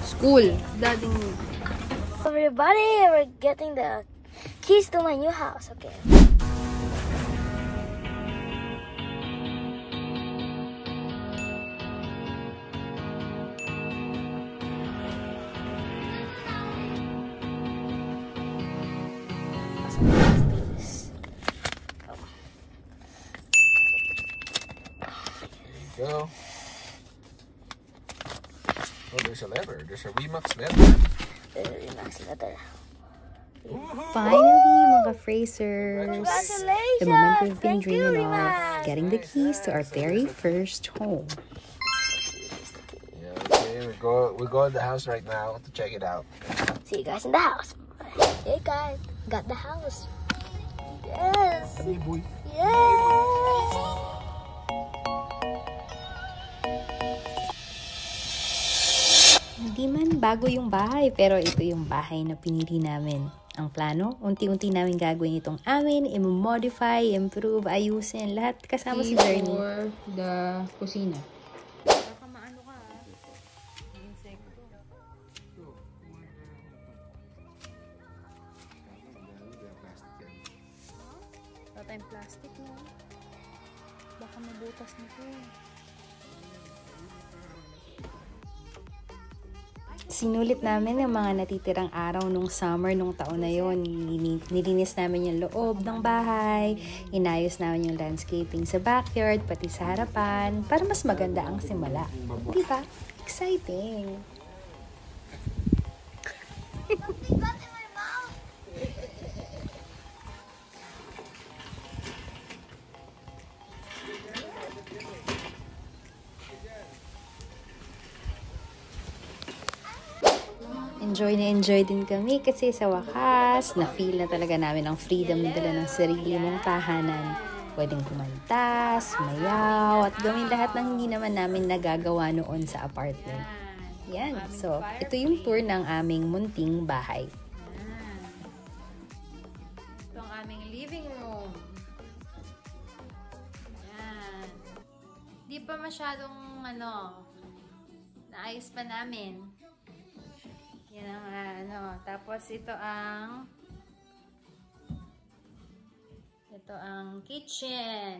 School. Dating. Everybody, we're getting the keys to my new house. Okay. Let's do this. There you go. Oh, there's a lever. There's a Remax lever. There's a Remax letter. Finally, mga Frasers. Congratulations! The moment we've been Thank you, dreaming Remax. of, getting the keys to our very first home. Yeah, okay, we go in the house right now to check it out. See you guys in the house. Hey guys, got the house. Yes. Hey, boy. Yes. Hindi man bago yung bahay, pero ito yung bahay na pinili namin. Ang plano, unti-unti namin gagawin itong amin, i-modify, improve, ayusin, lahat kasama si Bernie. For the kusina. Baka maano ka ha? Insekto. Wala tayong plastic no? Baka mabutas nito. Sinulit namin ang mga natitirang araw nung summer nung taon na yon. Nilinis namin yung loob ng bahay, inayos namin yung landscaping sa backyard, pati sa harapan, para mas maganda ang simula. Di ba? Exciting! Enjoy din kami kasi sa wakas, na-feel na talaga namin ang freedom na dala ng sarili mong tahanan. Pwedeng kumanta, sumayaw, at gawin lahat ng hindi naman namin nagagawa noon sa apartment. Yan. So, ito yung tour ng aming munting bahay. Ito ang aming living room. Yan. Di pa masyadong, naayos pa namin. Yan ang tapos ito ang kitchen.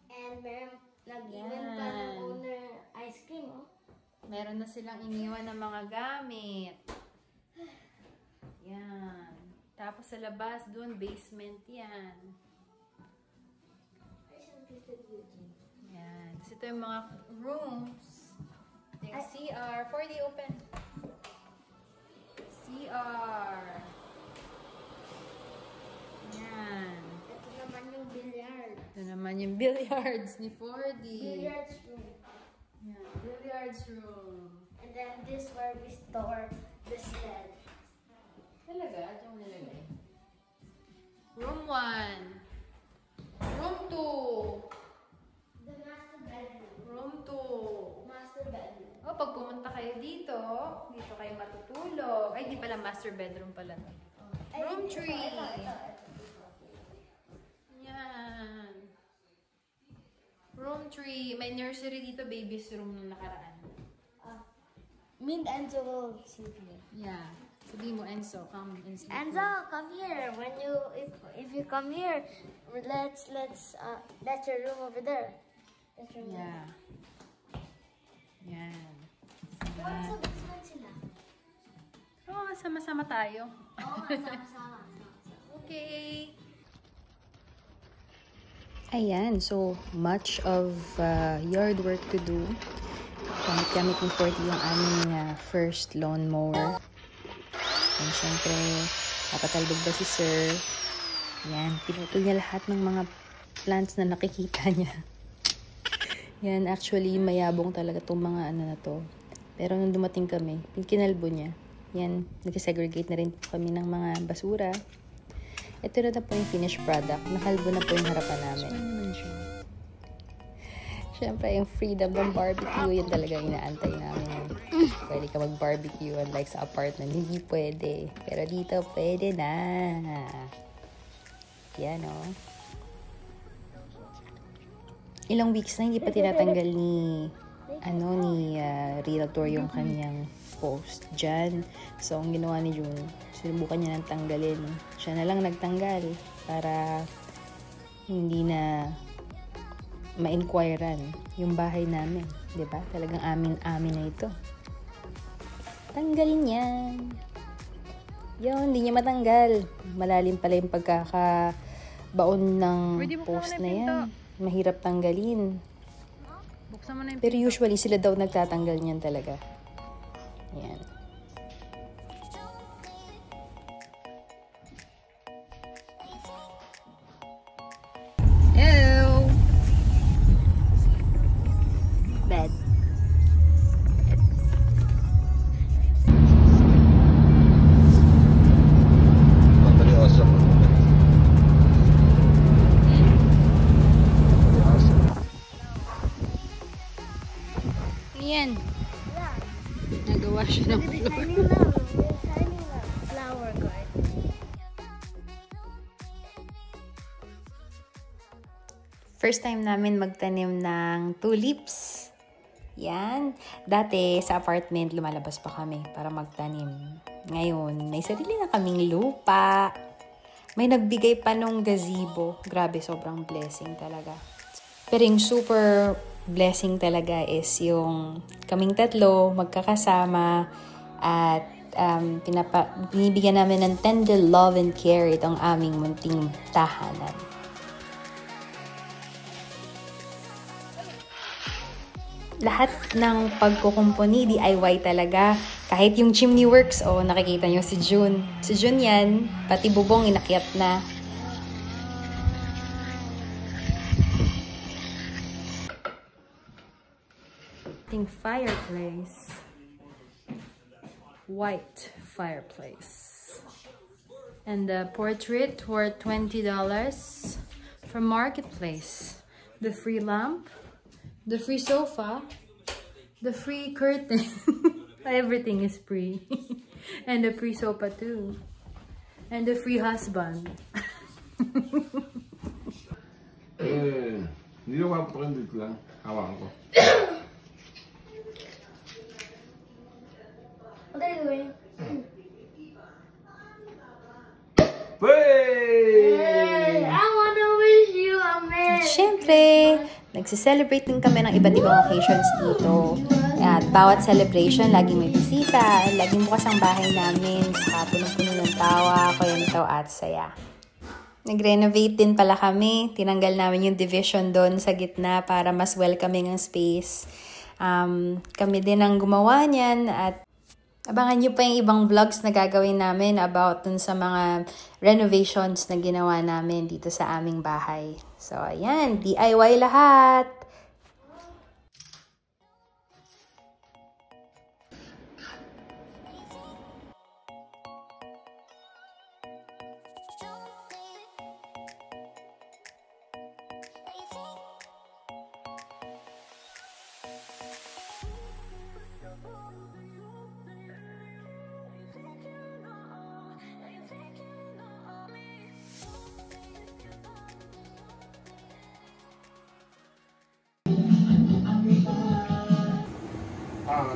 And meron nag-event pa ng owner ice cream, oh. Meron na silang iniwan ng mga gamit. Yan. Tapos sa labas, doon, basement yan. Yan. Tapos ito yung mga rooms. Ito yung CR. 4D open. CR. Yan. Ito naman yung billiard. Ito naman yung billiards ni 4D. Billiards room. Yan. Billiards room. And then this where we store the sled. Talaga? Ito yung nilagay. Room 1. Room 2. The master bedroom. Room 2. Master bedroom. Oh, pag pumunta kayo dito kayo matutulog. Ay, di pala master bedroom pala. Room 3. Yan. Room 3. May nursery dito, baby's room nung nakaraan. Me and Enzo will sleep here. Yeah. Sabihin mo, Enzo, come and sleep. Enzo, come here. When you if you come here, let's your room over there. That's your room. Yeah. Yan. What's up sila? Oh, sama-sama tayo. Oo, sama-sama. Okay. Ayan, so much of yard work to do. Gamit ng 40 yung aming first lawnmower. And syempre, napatalbog ba si Sir? Yan, pinutol niya lahat ng mga plants na nakikita niya. Yan, actually, mayabong talaga itong mga na to. Pero nung dumating kami, kinalbo niya. Yan, nag-segregate na rin po kami ng mga basura. Ito na po yung finished product. Nakalbo na po yung harapan namin. Siyempre, yung freedom ng barbecue, yun talaga inaantay namin. Pwede ka mag-barbecue unlike sa apartment. Hindi pwede. Pero dito, pwede na. Yan, oh. Ilang weeks na hindi pa tinatanggal ni realtor yung kanyang post dyan. So, ang ginawa ni June, sinubukan niya nang tanggalin. Siya na lang nagtanggal para hindi na ma-inquirean yung bahay namin. Diba? Talagang amin na ito. Tanggalin yan. Yun, hindi niya matanggal. Malalim pala yung pagkakabaon ng post na yan. Mahirap tanggalin. Buksan mo na yung Pero usually, sila daw nagtatanggal niyan talaga. Yan. Ew! Bed. Totally awesome. Totally awesome. Yan. Yeah. Nagawa siya ng We're floor. designing now. We're designing the flower garden. First time namin magtanim ng tulips. Yan. Dati sa apartment, lumalabas pa kami para magtanim. Ngayon, may sarili na kaming lupa. May nagbigay pa nung gazebo. Grabe, sobrang blessing talaga. Pero yung super blessing talaga is yung kaming tatlo, magkakasama, at binibigyan namin ng tender love and care itong aming munting tahanan. Lahat ng pagkukumpuni, DIY talaga. Kahit yung chimney works, nakikita nyo si June. Si June yan, pati bubong inakyat na. Ating fireplace. White fireplace. And the portrait worth $20 from Marketplace. The free lamp. The free sofa, the free curtain, everything is free. And the free sofa too. And the free husband. Hindi na mapapakan dito lang. Hawakan ko. What are you doing? Hey! I want to wish you a merry. Siyempre, nagsiselebrate din kami ng iba't ibang occasions dito. At bawat celebration, laging may bisita, laging bukas ang bahay namin, saka punong-puno ng tawa, kwento at saya. Nag-renovate din pala kami. Tinanggal namin yung division doon sa gitna para mas welcoming ang space. Kami din ang gumawa niyan at abangan nyo pa yung ibang vlogs na gagawin namin about dun sa mga renovations na ginawa namin dito sa aming bahay. So, ayan. DIY lahat!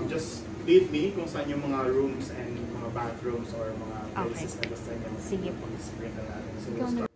Just lead me kung saan yung mga rooms and mga bathrooms or mga places na gusto niyo. Sige po. Sprinkle natin. So we'll start.